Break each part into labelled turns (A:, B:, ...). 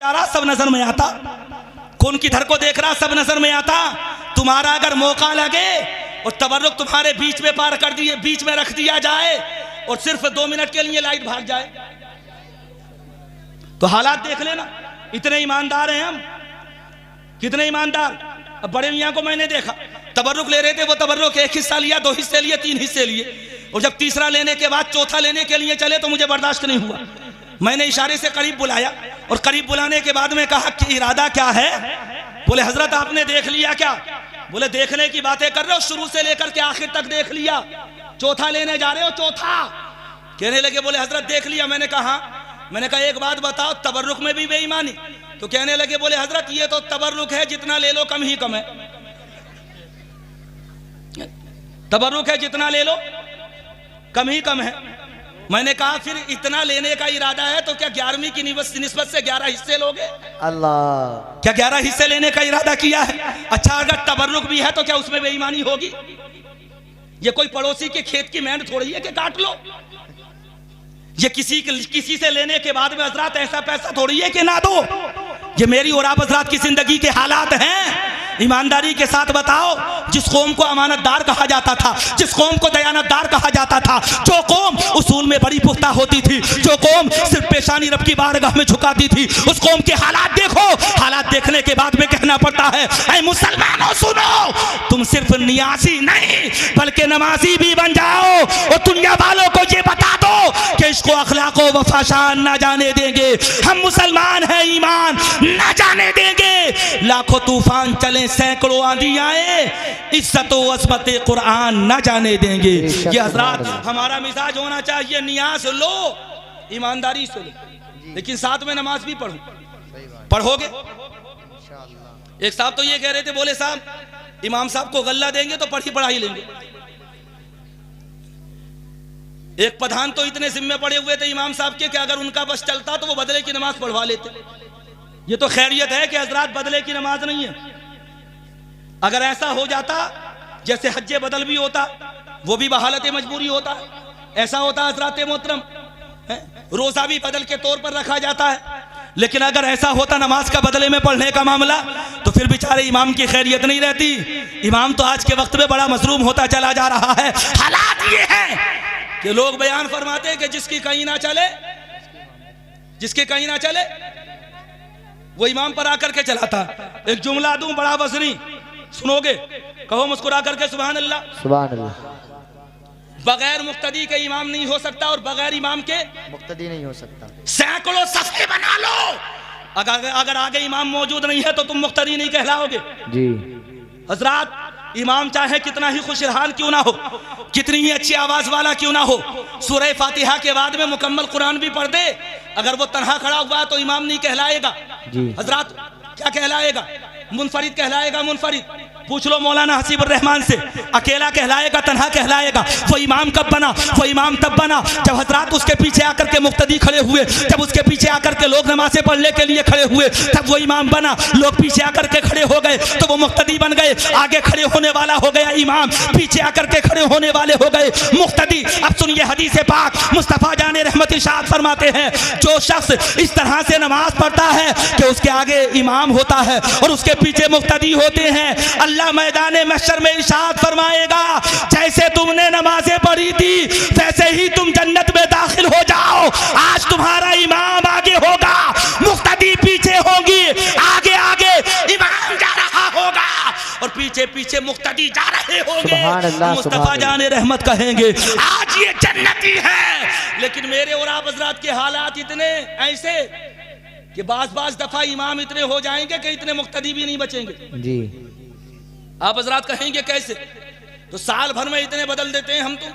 A: सब नजर में आता, कौन किधर को देख रहा सब नजर में आता। तुम्हारा अगर मौका लगे और तबर्रुक तुम्हारे बीच में पार कर दिए, बीच में रख दिया जाए और सिर्फ 2 मिनट के लिए लाइट भाग जाए तो हालात देख लेना। इतने ईमानदार हैं हम, कितने ईमानदार। अब बड़े मियाँ को मैंने देखा तबर्रुक ले रहे थे, वो तबर्रुक 1 हिस्सा लिया, 2 हिस्से लिए, 3 हिस्से लिए और जब तीसरा लेने के बाद चौथा लेने के लिए चले तो मुझे बर्दाश्त नहीं हुआ। मैंने इशारे से करीब बुलाया और करीब बुलाने के बाद में कहा कि इरादा क्या है। बोले हजरत आपने देख लिया क्या? बोले देखने की बातें कर रहे हो, शुरू से लेकर के आखिर तक देख लिया, चौथा लेने जा रहे हो चौथा। कहने लगे बोले हजरत देख लिया। मैंने कहा एक बात बताओ, तबर्रुक में भी बेईमानी? तो कहने लगे बोले हजरत ये तो तबर्रुक है, जितना ले लो कम ही कम है। तबर्रुक है जितना ले लो कम ही कम है। मैंने कहा फिर इतना लेने का इरादा है तो क्या 11वीं की निस्बत से 11 हिस्से लोगे?
B: अल्लाह,
A: क्या 11 हिस्से लेने का इरादा किया है? अच्छा अगर तबर्रुक भी है तो क्या उसमें बेईमानी होगी? ये कोई पड़ोसी के खेत की मेंढ थोड़ी है कि काट लो। ये किसी से लेने के बाद में हजरत ऐसा पैसा थोड़ी है कि ना दो। ये मेरी और आप हजरत की जिंदगी के हालात हैं। ईमानदारी के साथ बताओ, जिस कौम को अमानतदार कहा जाता था, जिस कौम को दयानतदार कहा जाता था, जो कौम उसूल में बड़ी पुख्ता होती थी, जो कौम सिर्फ पेशानी रब की बारगाह में झुकाती थी, उस कौम के हालात देखो। हालात देखने के बाद में कहना पड़ता है ऐ मुसलमानों सुनो, तुम सिर्फ नियासी नहीं बल्कि नमाजी भी बन जाओ और दुनिया वालों को ये बता दो कि इसको अखलाको वफाशान ना जाने देंगे। हम मुसलमान हैं, ईमान ना जाने देंगे। लाखों तूफान चले, सैकड़ों आंधी आए, इज्जत व अज़मत कुरान ना जाने देंगे। ये हजरात हमारा मिजाज होना चाहिए। नियाज लो, ईमानदारी से लो, लेकिन साथ में नमाज भी पढ़ोगे। एक साहब तो ये कह रहे थे, बोले साहब इमाम साहब को गल्ला देंगे तो पढ़ाई लेंगे। एक प्रधान तो इतने जिम्मे पड़े हुए थे इमाम साहब के कि अगर उनका बस चलता तो वो बदले की नमाज पढ़वा लेते। ये तो खैरियत है कि हजरात बदले की नमाज नहीं है। अगर ऐसा हो जाता जैसे हज्जे बदल भी होता, वो भी बहालत मजबूरी होता, ऐसा होता हजरात मोहतरम, रोजा भी बदल के तौर पर रखा जाता है। लेकिन अगर ऐसा होता नमाज का बदले में पढ़ने का मामला, तो फिर बेचारे इमाम की खैरियत नहीं रहती। इमाम तो आज के वक्त में बड़ा मजलूम होता चला जा रहा है। हालात ये है कि लोग बयान फरमाते हैं कि जिसकी कहीं ना चले, जिसके कहीं ना चले वो इमाम पर आकर के चलाता। एक जुमला दूं बड़ा वज़नी, सुनोगे? कहो मुस्कुरा करके सुभान अल्लाह। सुभान अल्लाह। बगैर मुक्तदी के इमाम नहीं हो सकता और बगैर इमाम के
B: मुक्तदी नहीं हो सकता।
A: सैकड़ों सफ़े बना लो, अगर आगे इमाम मौजूद नहीं है तो तुम मुक्तदी नहीं कहलाओगे
B: जी।
A: हजरात इमाम चाहे कितना ही खुशहाल क्यों ना हो, कितनी ही अच्छी आवाज वाला क्यों ना हो, सूरह फातिहा के बाद में मुकम्मल कुरान भी पढ़ दे, अगर वो तन्हा खड़ा हुआ तो इमाम नहीं कहलाएगा। हजरात क्या कहलाएगा? मुनफरिद कहलाएगा। मुनफरिद पूछ लो मौलाना हसीबुर रहमान से, अकेला कहलाएगा, तन्हा कहलाएगा? वो इमाम कब बना? वो इमाम तब बना जब हजरात उसके पीछे आकर के मुक्तदी खड़े हुए, जब उसके पीछे आकर के लोग नमाज़ें पढ़ने के लिए खड़े हुए, तब वो इमाम बना। लोग पीछे आकर के खड़े हो गए तो वो मुक्तदी बन गए। आगे खड़े होने वाला हो गया इमाम, पीछे आकर के खड़े होने वाले हो गए मुक्तदी। अब सुनिए हदीस पाक, मुस्तफ़ा जाने रहमत इरशाद फरमाते हैं, जो शख्स इस तरह से नमाज पढ़ता है कि उसके आगे इमाम होता है और उसके पीछे मुक्तदी होते हैं, अल्लाह मैदाने महशर में इरशाद फरमाएगा, जैसे तुमने नमाजें पढ़ी थी वैसे ही तुम जन्नत में दाखिल हो जाओ। आज तुम्हारा इमाम आगे होगा, मुक्तदी पीछे होंगी, आगे आगे इमाम जा रहा होगा और पीछे पीछे मुक्तदी जा रहे होंगे। मुस्तफा जाने रहमत कहेंगे आज ये जन्नती है। लेकिन मेरे और आप हजरात के हालात इतने ऐसे कि बाज दफा इमाम इतने हो जाएंगे कि इतने मुक्तदी भी नहीं बचेंगे जी। आप हजरात कहेंगे कैसे? तो साल भर में इतने बदल देते हैं हम। तो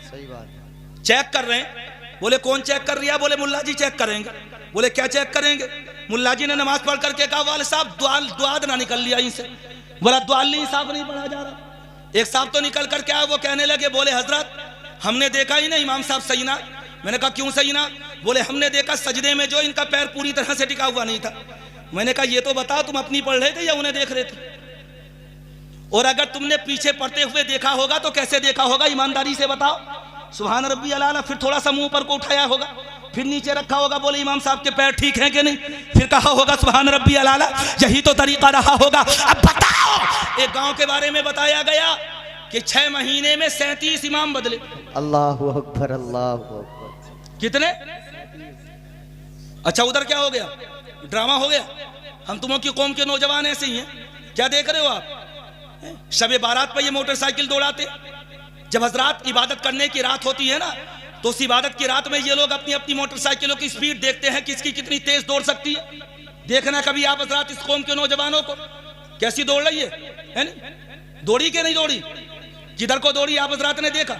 B: सही बात।
A: चेक कर रहे हैं। बोले कौन चेक कर रहा है? बोले मुल्ला जी चेक करेंगे। बोले क्या चेक करेंगे? मुल्ला जी ने नमाज पढ़ करके कहा वाले साहब दुआ ना निकल लिया इनसे। बोला दुआली साहब नहीं पढ़ा जा रहा। एक साहब तो निकल करके आया, वो कहने लगे बोले हजरत हमने देखा ही नहीं इमाम साहब सही ना। मैंने कहा क्यों सही ना? बोले हमने देखा सजदे में जो इनका पैर पूरी तरह से टिका हुआ नहीं था। मैंने कहा ये तो बताओ तुम अपनी पढ़ रहे थे या उन्हें देख रहे थे? और अगर तुमने पीछे पढ़ते हुए देखा होगा तो कैसे देखा होगा? ईमानदारी से बताओ। सुभान रब्बी अला, फिर थोड़ा सा मुंह पर को उठाया होगा, फिर नीचे रखा होगा, बोले इमाम साहब के पैर ठीक हैं कि नहीं, फिर कहा होगा सुभान रब्बी अलाला, यही तो तरीका रहा होगा। अब बताओ, एक गांव के बारे में बताया गया कि 6 महीने में 37 इमाम बदले।
B: अल्लाहु अकबर, अल्लाहु अकबर।
A: कितने? अच्छा उधर क्या हो गया, ड्रामा हो गया। हम तुमों की कौम के नौजवान ऐसे ही हैं, क्या देख रहे हो आप? शबे बारात पर ये मोटरसाइकिल दौड़ाते, जब हजरात इबादत करने की रात होती है ना, तो उस इबादत की रात में ये लोग अपनी अपनी मोटरसाइकिलों की स्पीड देखते हैं, किसकी कितनी तेज दौड़ सकती है। देखना कभी आप हजरात इस कौम के नौजवानों को कैसी दौड़ रही है नहीं? दौड़ी के नहीं दौड़ी? जिधर को दौड़ी आप हजरात ने देखा,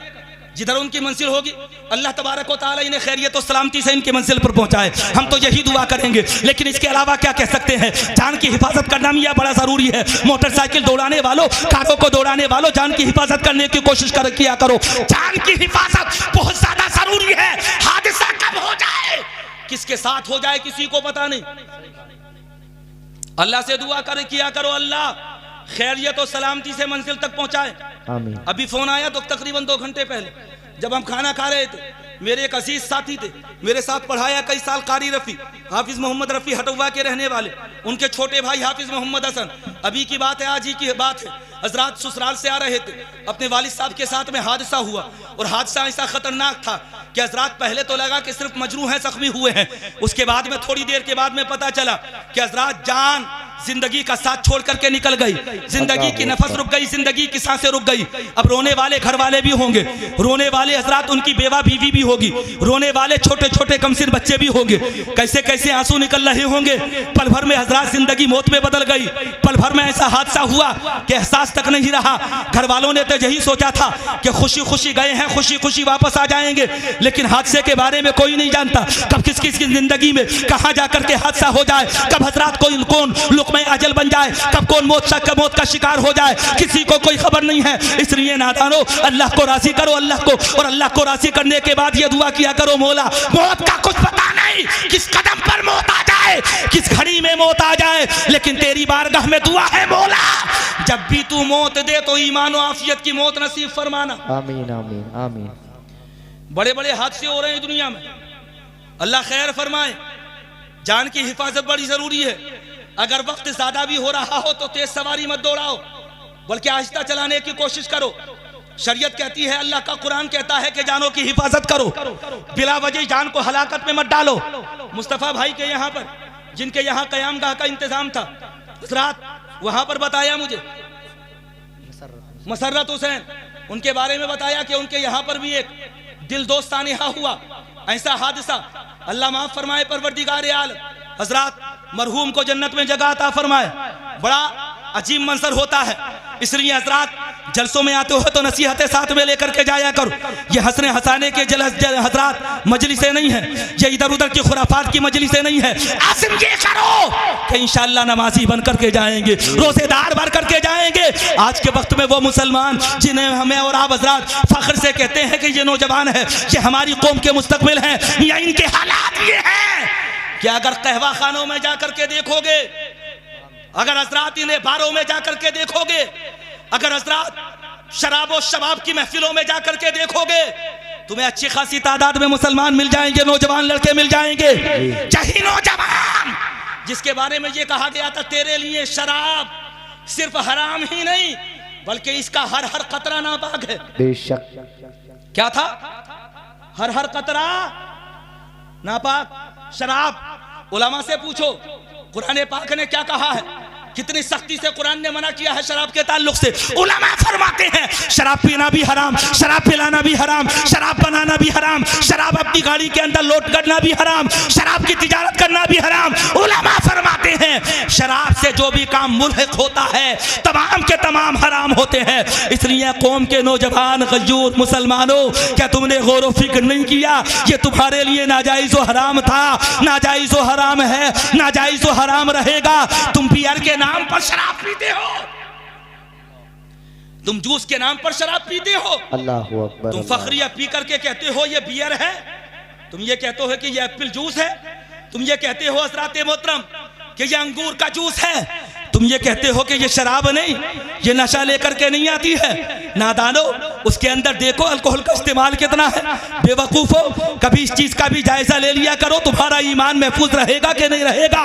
A: जिधर उनकी मंजिल होगी अल्लाह तबारक व तआला इन्हें खैरियत और सलामती से इनकी मंजिल पर पहुंचाए। हम तो यही दुआ करेंगे, लेकिन इसके अलावा क्या कह सकते हैं? जान की हिफाजत करना भी यह बड़ा जरूरी है। मोटरसाइकिल दौड़ाने वालों, कारों को दौड़ाने वालों, जान की हिफाजत करने की कोशिश किया करो। जान की हिफाजत बहुत ज्यादा जरूरी है। हादसा कब हो जाए, किसके साथ हो जाए, किसी को पता नहीं। अल्लाह से दुआ किया करो, अल्लाह खैरियत और सलामती से मंजिल तक पहुंचाए।
B: आमीन।
A: अभी फोन आया तो तकरीबन 2 घंटे पहले, जब हम खाना खा रहे थे, मेरे एक अजीज साथी थे, मेरे साथ पढ़ाया कई साल, कारी रफ़ी, हाफिज मोहम्मद रफ़ी हटवा के रहने वाले, उनके छोटे भाई हाफिज मोहम्मद हसन। अभी की बात है, आज ही की बात है, हजरात ससुराल से आ रहे थे, अपने वालिद साहब के साथ में हादसा हुआ, और हादसा ऐसा खतरनाक था कि हजरात पहले तो लगा कि सिर्फ मजरूह हैं, जख्मी हुए हैं। उसके बाद में थोड़ी देर के बाद में पता चला कि हजरात जान जिंदगी का साथ छोड़ करके निकल गई, जिंदगी की नफस रुक गई, जिंदगी की सांसें रुक गई। अब रोने वाले घर वाले भी होंगे, रोने वाले हजरात उनकी बेवा बीवी भी होगी, रोने वाले छोटे छोटे कमसिन बच्चे भी होंगे। कैसे कैसे आंसू निकल रहे होंगे। पल भर में हजरात जिंदगी मौत में बदल गई। पल भर में ऐसा हादसा हुआ कि एहसास तक नहीं रहा। घर वालों ने तो यही सोचा था कि खुशी खुशी गए हैं, खुशी खुशी वापस आ जाएंगे, लेकिन हादसे के बारे में कोई नहीं जानता कब किस किस की जिंदगी में कहां जाकर के हादसा हो जाए, कब हजरात कौन लुक़्मा अजल बन जाए, कब कौन मौत का शिकार हो जाए, किसी को कोई खबर नहीं है। इसलिए नादानो, अल्लाह को राजी करो, अल्लाह को, और अल्लाह को राजी करने के बाद ये दुआ किया करो, मौला मौत का कुछ पता नहीं, किस कदम पर मौत आ जाए, किस घड़ी में मौत आ जाए, लेकिन तेरी बारगाह में दुआ है मौला, जब भी तू मौत दे तो ईमान और आफियत की मौत नसीब फरमाना।
B: आमीन आमीन आमीन।
A: बड़े बड़े हादसे हो रहे हैं दुनिया में, अल्लाह खैर फरमाए। जान की हिफाजत बड़ी जरूरी है। अगर वक्त ज्यादा भी हो रहा हो तो तेज सवारी मत दौड़ाओ, बल्कि आहिस्ता चलाने की कोशिश करो। शरीयत कहती है, अल्लाह का कुरान कहता है कि जानों की हिफाजत करो, बिला वजह जान को हलाकत में मत डालो। मुस्तफ़ा भाई के यहाँ पर, जिनके यहाँ क़यामगाह का इंतजाम था, रात वहां पर बताया मुझे, मसर्रत हुसैन, उनके बारे में बताया कि उनके यहाँ पर भी एक दिल दोस्त सानिहा हुआ, ऐसा हादसा। अल्लाह माफ फरमाए, परवरदिगार आलम हजरात मरहूम को जन्नत में जगह अता फरमाए। बड़ा अजीब मंजर होता है, इसलिए हजरात जलसों में आते हो तो नसीहतें साथ में लेकर के जाया करो। ये हंसने हंसाने के हजरात मजलिसें नहीं है, ये इधर उधर की खुराफात की मजलिसें नहीं है। आसिम ये करो कि इंशाअल्लाह नमाजी बन करके जाएंगे, रोजेदार बन करके जाएंगे। आज के वक्त में वो मुसलमान जिन्हें हमें और आप हजरात फख्र से कहते हैं कि ये नौजवान है, ये हमारी कौम के मुस्तकबिल हैं, या इनके हालात ये हैं कि अगर कहवा खानों में जाकर के देखोगे, अगर हजरात इन्हें बारों में जाकर के देखोगे, अगर हजरात शराब और शबाब की महफिलों में जाकर के देखोगे, तुम्हें अच्छी खासी तादाद में मुसलमान मिल जाएंगे, नौजवान लड़के मिल जाएंगे। यही नौजवान जिसके बारे में ये कहा गया था, तेरे लिए शराब सिर्फ हराम ही नहीं बल्कि इसका हर हर कतरा नापाक है।
B: बेशक।
A: क्या था? हर हर कतरा नापाक। शराब उलमा से पूछो, कुरान पाक ने क्या कहा है, कितनी सख्ती से कुरान ने मना किया है शराब के ताल्लुक से। उलमा फरमाते हैं शराब पीना भी हराम, शराब पिलाना भी हराम, शराब बनाना भी हराम, शराब अपनी गाड़ी के अंदर लोड करना भी हराम, शराब की तिजारत करना भी हराम। उलमा फरमाते हैं शराब से जो भी काम मुल्हिक होता है तमाम के तमाम हराम होते हैं। इसलिए कौम के नौजवान गयूर मुसलमानों, क्या तुमने गौर व फिक्र नहीं किया, ये तुम्हारे लिए नाजायज व हराम था, नाजायज व हराम है, नाजायज व हराम रहेगा। तुम बियर के नाम पर शराब पीते हो, तुम जूस के नाम पर शराब पीते हो,
B: अल्लाहु अकबर।
A: तुम फखरिया पी करके कहते हो ये बियर है, तुम ये कहते हो कि ये एप्पल जूस है, तुम ये कहते हो हज़रात मोहतरम कि ये अंगूर का जूस है, तुम ये कहते हो कि ये शराब नहीं, ये नशा लेकर के नहीं आती है। नादानो, उसके अंदर देखो अल्कोहल का इस्तेमाल कितना है। बेवकूफ़ो, कभी इस चीज़ का भी जायज़ा ले लिया करो, तुम्हारा ईमान महफूज रहेगा कि नहीं रहेगा।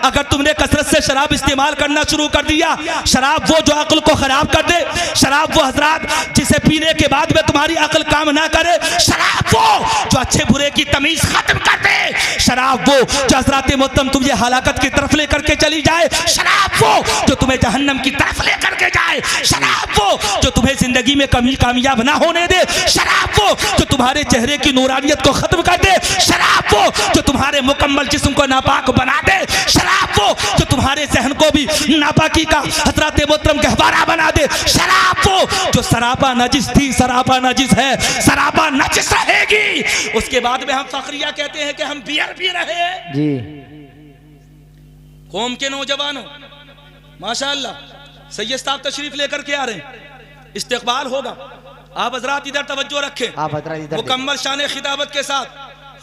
A: अगर तुमने कसरत से शराब इस्तेमाल करना शुरू कर दिया, शराब वो जो अक्ल को ख़राब कर दे, शराब वो हजरात जिसे पीने के बाद में तुम्हारी अक्ल काम ना करे, शराब वो जो अच्छे बुरे की तमीज़ ख़त्म कर दे, शराब वो जो हजरात मोहतरम तुझे हलाकत की तरफ लेकर के चली जाए, शराब वो जो तुम्हें जहन्नम की तरफ लेकर के जाए, शराब वो जो तुम्हें जिंदगी में कमी कामयाब ना होने दे, शराब वो जो तुम्हारे चेहरे की नूरानियत को खत्म कर दे, शराब वो जो तुम्हारे मुकम्मल जिस्म को नापाक बना दे, शराब वो जो तुम्हारे जहन को भी नापाकी का हजरात मोहतरम गहवारा बना दे, शराब वो जो सरापा नजिस थी सरापा नजिस है, सरापा नजिस रहेगी। उसके बाद में हम फखरिया कहते हैं कि हम बियर पी रहे हैं
B: जी।
A: कौम के नौजवानों, माशाअल्लाह सैयद साहब तशरीफ लेकर के आ रहे हैं, इस्तकबाल होगा। आप हजरात इधर तवज्जो रखें,
B: आप हजरात इधर
A: मुकम्मल शान खिताबत के साथ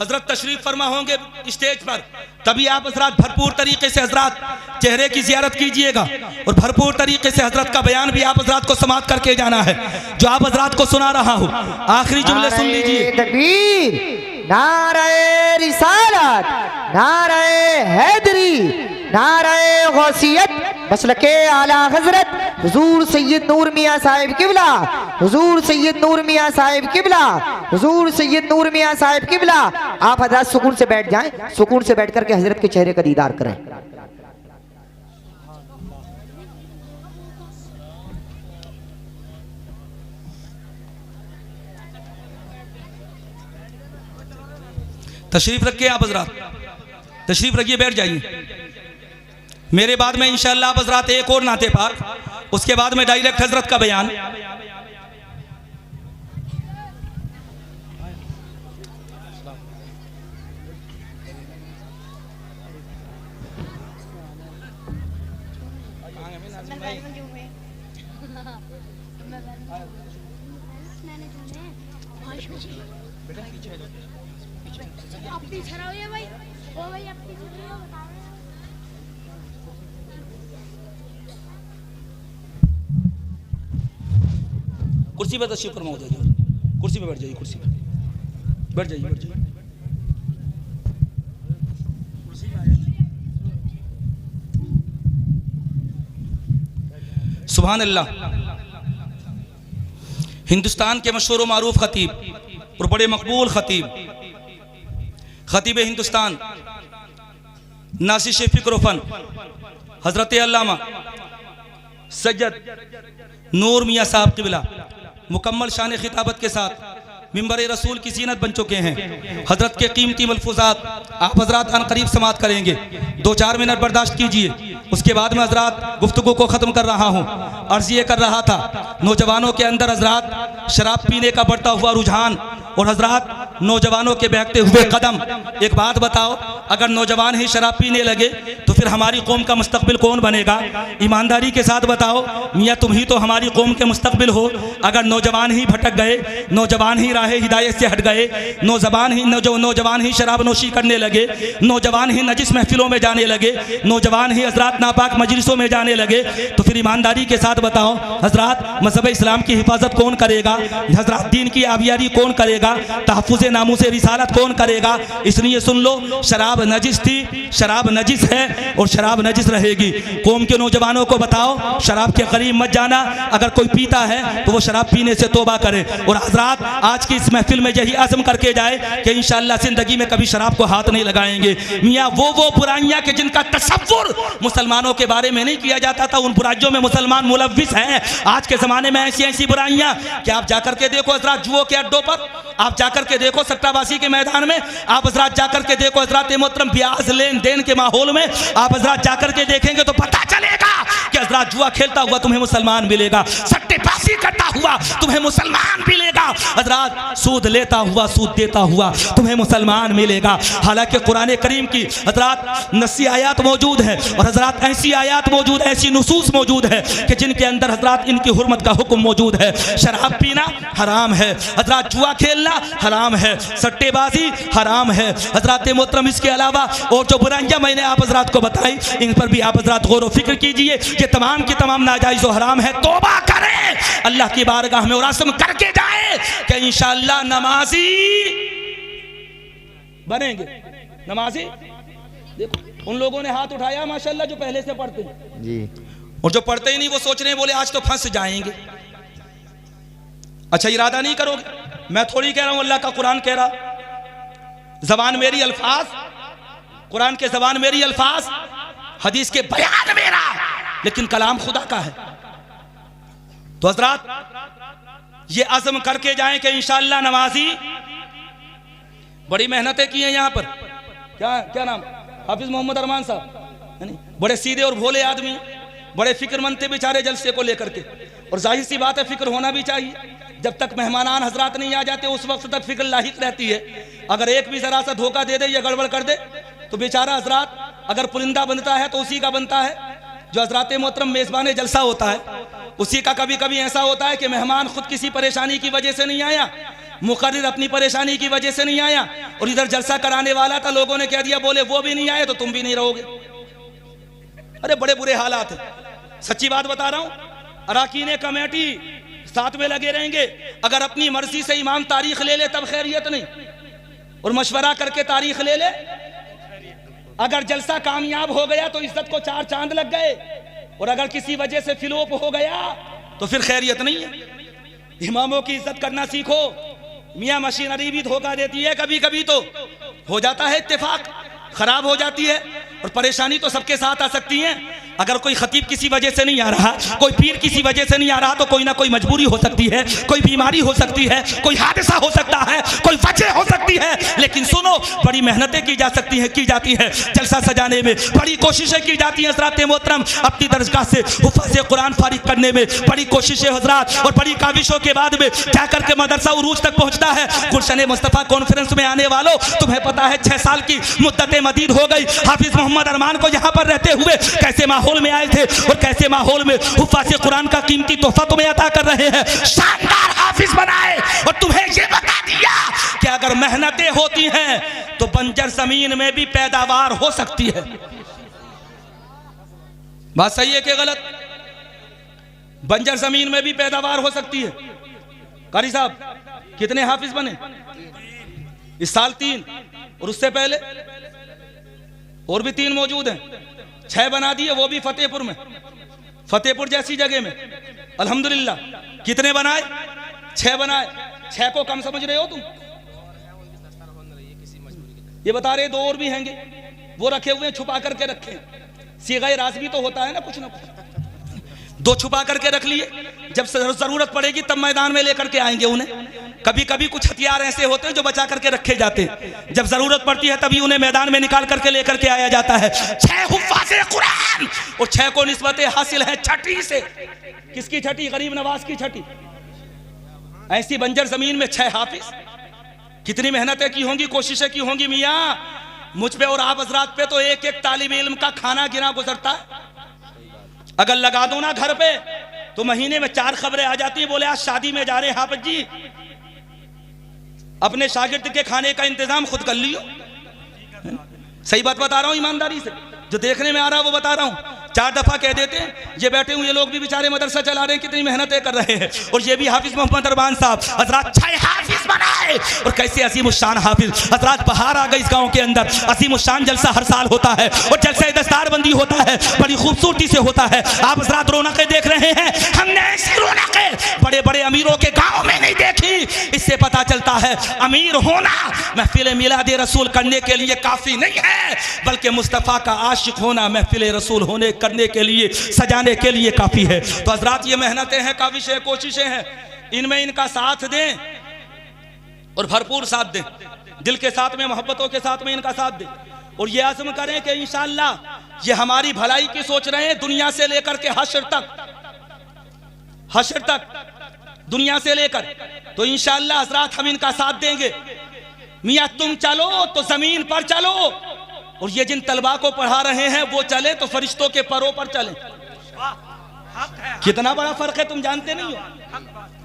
A: हजरत तशरीफ फरमा होंगे स्टेज पर, तभी आप हजरात भरपूर तरीके से हजरात चेहरे की जियारत कीजिएगा और भरपूर तरीके से हजरत का बयान भी आप हजरात को समाप्त करके जाना है। जो आप हजरात को सुना रहा हूँ, आखिरी जुमले सुन लीजिए।
B: तकबीर, नारे रिसालत, नारे हैदरी, नारे गौसियत, मसलके आला हजरत हुजूर सैयद नूर मियाँ साहिब किबला, हुजूर सैयद नूर मियाँ साहिब किबला, हुजूर सैयद नूर मियाँ साहिब किबला। आप हजरत सुकून से बैठ जाएं, सुकून से बैठ करके हजरत के चेहरे का दीदार करें।
A: तशरीफ रखिए आप हजरात, तशरीफ रखिए, बैठ जाइए। मेरे बाद में इंशाअल्लाह आप हजरात एक और नाते पाक, उसके बाद में डायरेक्ट हजरत का बयान। कुर्सी पर तशरीफ फरमा हो जाइए, कुर्सी पे बैठ जाइए, कुर्सी पे बैठ जाइए, बैठ जाइए। सुभान अल्लाह। हिंदुस्तान के मशहूर व मारूफ खतीब और बड़े मकबूल खतीब, खतीब हिंदुस्तान नासिश फ़िक्र फ़न हजरत अल्लामा सैयद नूर मियाँ साहब किबला मुकम्मल शान खिताबत के साथ मिंबर रसूल की जीनत बन चुके हैं। हजरत के कीमती मलफूजात आप हजरात अन करीब समात करेंगे, 2-4 मिनट बर्दाश्त कीजिए। उसके बाद में हजरात गुफ्तगू को ख़त्म कर रहा हूँ। अर्ज़ ये कर रहा था, नौजवानों के अंदर हजरात शराब पीने का बढ़ता हुआ रुझान और हजरात नौजवानों के बहकते हुए कदम। एक बात बताओ, अगर नौजवान ही शराब पीने लगे तो फिर हमारी कौम का मुस्तकबिल कौन बनेगा? ईमानदारी के साथ बताओ मियाँ, तुम ही तो हमारी कौम के मुस्तकबिल हो। अगर नौजवान ही भटक गए, नौजवान ही राह हिदायत से हट गए, नौजवान ही शराब नोशी करने लगे, नौजवान ही नजिस महफिलों में जाने लगे, नौजवान ही हजरात नापाक मजलिसों में जाने लगे, तो फिर ईमानदारी के साथ बताओ हजरात मज़हब इस्लाम की हिफाजत कौन करेगा? हजरात दीन की आबियारी कौन करेगा? तहफ़्फ़ुज़ नामूस रिसालत कौन करेगा? इसलिए सुन लो, शराब नजिस थी, शराब नजिस है और शराब नजिस रहेगी। कौम के नौजवानों को बताओ शराब के करीब मत जाना। अगर कोई पीता है तो वो शराब पीने से तौबा करे और हजरात आज की इस महफिल में यही आज़म करके जाए कि इंशाअल्लाह ज़िंदगी में कभी शराब को हाथ नहीं लगाएंगे। मियाँ वो बुराइयाँ के जिनका तसव्वुर मुसलमानों के बारे में नहीं किया जाता था, उन बुराइयों में मुसलमान मुलव्विस हैं। आज के ज़माने में ऐसी ऐसी बुराइयाँ कि आप जाकर के देखो हजरात जुओ के अड्डों पर, आप जाकर के देखो सट्टाबाजी के मैदान में, आप हजरात जाकर के देखो हजरात मोहतरम ब्याज लेन देन के माहौल में, आप हजरात जाकर के देखेंगे तो पता चलेगा कि हजरात जुआ खेलता हुआ तुम्हें मुसलमान मिलेगा, सट्टेबाजी करता हुआ तुम्हें मुसलमान मिलेगा, हजरात सूद लेता हुआ सूद देता हुआ तुम्हें मुसलमान मिलेगा। हालांकि कुरान करीम की हजरात नस्सी आयात मौजूद है और हजरात ऐसी आयात मौजूद है, ऐसी नुसूस मौजूद है कि जिनके अंदर हजरात इनकी हुर्मत का हुक्म मौजूद है। शराब पीना हराम है, हजरात जुआ खेलना हराम है, सट्टेबाजी हराम है हजरात मोहतरम। इसके अलावा और जो बुराइयां मैंने आप हजरात को बताई, इन पर भी आप हजरात गौर व फिक्र कीजिए। ये तमाम की तमाम नाजायज़ व हराम है, तौबा करें अल्लाह की बारगाह में और आज़म करके जाए कि इंशाअल्लाह नमाजी बनेंगे। नमाजी देखो उन लोगों ने हाथ उठाया माशाअल्लाह जो पहले से पढ़ते हैं
B: जी,
A: और जो पढ़ते ही नहीं वो सोच रहे हैं बोले आज तो फंस जाएंगे। अच्छा इरादा नहीं करोगे, मैं थोड़ी कह रहा हूं, अल्लाह का कुरान कह रहा, जबान मेरी अल्फाज, कुरान के जबान मेरी अल्फाज, हदीस के बयान मेरा, लेकिन कलाम खुदा का है। तो हजरात ये अज़्म करके जाएं कि इंशाअल्लाह नमाजी, बड़ी मेहनतें की हैं यहाँ पर। क्या नाम, हाफिज मोहम्मद अरमान साहब, है नहीं, बड़े सीधे और भोले आदमी, बड़े फिक्रमंद थे बेचारे जलसे को लेकर के, और जाहिर सी बात है फिक्र होना भी चाहिए। जब तक मेहमानान हजरात नहीं आ जाते उस वक्त तक फिक्र लाहिक रहती है। अगर एक भी जरा सा धोखा दे दे या गड़बड़ कर दे तो बेचारा हजरात अगर पुरिंदा बनता है तो उसी का बनता है। जो हजरात मोहतरम मेज़बान जलसा होता है उसी का कभी कभी ऐसा होता है कि मेहमान खुद किसी परेशानी की वजह से नहीं आया, मुकर्रिर अपनी परेशानी की वजह से नहीं आया, और इधर जलसा कराने वाला था, लोगों ने कह दिया बोले वो भी नहीं आए तो तुम भी नहीं रहोगे। अरे बड़े बुरे हालात है, सच्ची बात बता रहा हूं। अराकीन कमेटी साथ में लगे रहेंगे, अगर अपनी मर्जी से इमाम तारीख ले ले तब खैरियत नहीं, और मशवरा करके तारीख ले ले। अगर जलसा कामयाब हो गया तो इज्जत को 4 चांद लग गए, और अगर किसी वजह से फिलोप हो गया तो फिर खैरियत नहीं है। इमामों की इज्जत करना सीखो। मियाँ मशीनरी भी धोखा देती है, कभी कभी तो हो जाता है इत्तेफाक, खराब हो जाती है, और परेशानी तो सबके साथ आ सकती है। अगर कोई खतीब किसी वजह से नहीं आ रहा, कोई पीर किसी वजह से नहीं आ रहा, तो कोई ना कोई मजबूरी हो सकती है, कोई बीमारी हो सकती है, कोई हादसा हो सकता है, कोई वजह हो सकती है। लेकिन सुनो, बड़ी मेहनतें की जा सकती हैं, की जाती है जलसा सजाने में, बड़ी कोशिशें की जाती हैं हज़रात मोहतरम अपनी दरगाह से हुफ़ाज़ कुरान फारिग करने में, बड़ी कोशिशें हज़रात, और बड़ी काविशों के बाद में क्या करके मदरसा उरूज तक पहुंचता है। गुलशन मुस्तफ़ा कॉन्फ्रेंस में आने वालों, तुम्हें पता है 6 साल की मुद्दत मदीद हो गई। हाफिज मोहम्मद अरमान को यहाँ पर रहते हुए कैसे माहौल में आए थे, और कैसे माहौल में हुफ़ाज़ कुरान का कीमती तोहफा तुम्हें अता कर रहे हैं, शानदार हाफिज बनाए, और तुम्हें ये बता दिया कि अगर मेहनतें होती हैं तो बंजर जमीन में भी पैदावार हो सकती है। बात सही है कि गलत? बंजर जमीन में भी पैदावार हो सकती है। कारी साहब कितने हाफिज बने इस साल? 3, और उससे पहले और भी 3 मौजूद हैं। 6 बना दिए, वो भी फतेहपुर में, फतेहपुर जैसी जगह में। अल्हम्दुलिल्लाह। कितने बनाए? 6 बनाए। 6 को कम समझ रहे हो तुम? ये बता रहे 2 और भी हैंगे, वो रखे हुए हैं, छुपा करके रखे। सीगा राज भी तो होता है ना कुछ ना कुछ। 2 छुपा करके रख लिए, जब जरूरत पड़ेगी तब मैदान में लेकर के आएंगे उन्हें। कभी कभी कुछ हथियार ऐसे होते हैं जो बचा करके रखे जाते हैं, जब जरूरत पड़ती है तभी उन्हें मैदान में निकाल करके लेकर के आया जाता है। 6 हुफ़ाज़े कुरान, और 6 को निस्बत हासिल है छठी से। किसकी छठी? गरीब नवाज की छठी। ऐसी बंजर जमीन में 6 हाफिज। कितनी मेहनतें की होंगी, कोशिशें की होंगी मियाँ। मुझ पे और आप हजरात पे तो एक एक तालिब इल्म का खाना गिना गुजरता है। अगर लगा दो ना घर पे तो महीने में 4 खबरें आ जाती हैं, बोले आज शादी में जा रहे हैं हाफिज जी, अपने शागिर्द के खाने का इंतजाम खुद कर लियो। सही बात बता रहा हूं ईमानदारी से, जो देखने में आ रहा है वो बता रहा हूं। 4 दफा कह देते हैं, ये बैठे हुए लोग भी बेचारे मदरसा चला रहे हैं, कितनी मेहनतें कर रहे हैं। और ये भी हाफिज मोहम्मद अरमान साहब हजरात 6 हाफिज बनाए, और कैसे अजीम उशान हाफिज हजरात। बहार आ गई इस गांव के अंदर, अजीम उशान जलसा हर साल होता है, और जलसा दस्तारबंदी होता है, बड़ी खूबसूरती से होता है। आप हजरात रौनकें देख रहे हैं, हमने ऐसी रौनकें बड़े बड़े अमीरों के गाँव में नहीं देखी। इससे पता चलता है अमीर होना महफिल मिलाद रसूल करने के लिए काफी नहीं है, बल्कि मुस्तफ़ा का आशिक होना महफिल रसूल होने करने के लिए, सजाने के लिए काफी है। तो हजरात ये मेहनतें हैं, काविशें, कोशिशें हैं, इनमें इनका साथ दें और भरपूर साथ दें, दिल के साथ में, मोहब्बतों के साथ में इनका साथ दें, और ये आज़म करें कि इंशाअल्लाह ये हमारी भलाई की सोच रहे हैं, दुनिया से लेकर के हश्र तक दुनिया से लेकर, तो इंशाअल्लाह हजरात हम इनका साथ देंगे। मियाँ तुम चलो तो जमीन पर चलो, और ये जिन तलबा को पढ़ा रहे हैं वो चले तो फरिश्तों के परों पर चले। कितना बड़ा फर्क है तुम जानते नहीं हो।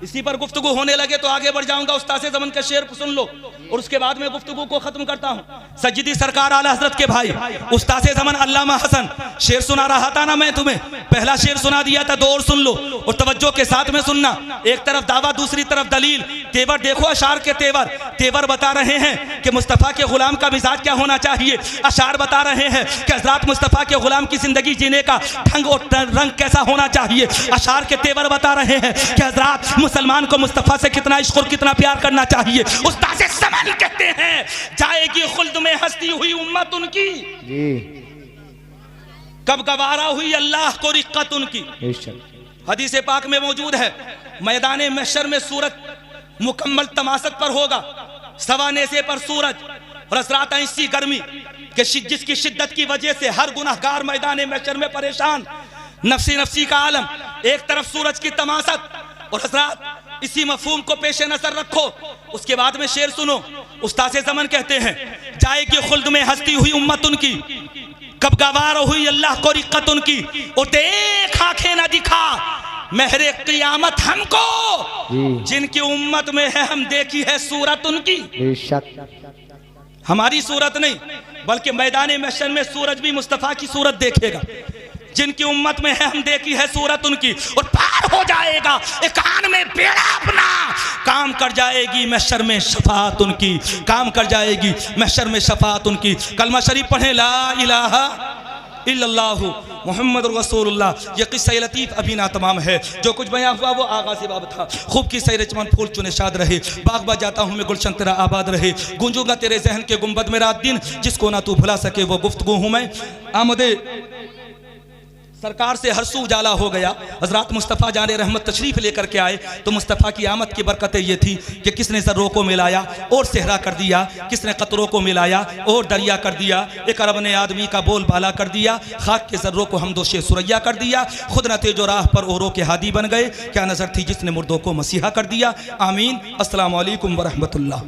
A: इसी पर गुफ्तगू होने लगे तो आगे बढ़ जाऊंगा। उस्ताद ज़मन का शेर सुन लो और उसके बाद में गुफ्तगू को खत्म करता हूँ। सज्जिदी सरकार आला हजरत के भाई उस्ताद ज़मन अल्लामा हसन शेर सुना रहा था ना मैं तुम्हें, पहला शेर सुना दिया था, 2 और सुन लो। और तवज्जो के साथ में सुनना, एक तरफ दावा दूसरी तरफ दलील। तेवर देखो अशार के तेवर, तेवर बता रहे हैं कि मुस्तफ़ा के गुलाम का मिजाज क्या होना चाहिए, अशार बता रहे हैं कि हज़रत मुस्तफ़ा के गुलाम की जिंदगी जीने का ढंग और रंग कैसा होना चाहिए। अशार के तेवर बता रहे हैं कि हज़रत मुसलमान को मुस्तफ़ा से कितना इश्क और कितना प्यार करना चाहिए। उस्ताद ज़मान कहते हैं जाएगी खुल्द में हस्ती हुई उम्मत उनकी, कब गवारा हुई अल्लाह को रिक्कत उनकी। हदीस पाक में मौजूद है मैदान महशर में सूरज मुकम्मल तमासत पर होगा, सवानेसे पर सूरज, और असरात ऐसी गर्मी कि जिसकी शिद्दत की वजह से हर गुनहगार मैदान महशर में परेशान, नफसी नफसी का आलम। एक तरफ सूरज की तमासत और हज़रात इसी मफहूम को पेश नजर रखो। उसके बाद में शेर सुनो, उस्ताद ज़मान कहते हैं जाएगी खुल्द में हस्ती हुई उम्मत उनकी, कब गवार हुई अल्लाह को रिक्कत उनकी। और देख आंखें ना दिखा महरे क़ियामत हमको, जिनकी उम्मत में है हम देखी है सूरत उनकी। हमारी सूरत नहीं बल्कि मैदान महशर में सूरज भी मुस्तफ़ा की सूरत देखेगा। जिनकी उम्मत में है हम देखी है सूरत उनकी, और पार हो जाएगा एक कान में बेड़ा अपना, काम कर जाएगी महशर में शफाअत उनकी, काम कर जाएगी महशर में शफाअत उनकी। कलमा शरीफ पढ़े ला इलाहा इल्लल्लाहु मुहम्मद रसूलुल्लाह। ये किस्सा लतीफ़ अभी ना तमाम है, जो कुछ बयां हुआ वो आगाज़ बाब था। खूब की सैर चमन फूल चुने शाद रहे, बाग बा जाता हूँ मैं गुलशन तेरा आबाद रहे, गूंजूंगा तेरे जहन के गुंबद में रात दिन, जिसको ना तू भुला सके वो गुफ्तगू हूँ मैं। आमदे सरकार से हर सू उजाला हो गया। हज़रत मुस्तफ़ा जाने रहमत तशरीफ़ लेकर के आए तो मुस्तफ़ा की आमद की बरकतें ये थी कि किसने ज़र्रों को मिलाया और सेहरा कर दिया, किसने कतरों को मिलाया और दरिया कर दिया, एक अरब ने आदमी का बोल बाला कर दिया, खाक के ज़र्रों को हमदोशे सुरैया कर दिया, खुद न थे जो राह पर औरों के हादी बन गए, क्या नज़र थी जिसने मुर्दों को मसीहा कर दिया। आमीन। अस्सलामु अलैकुम व रहमतुल्लाह।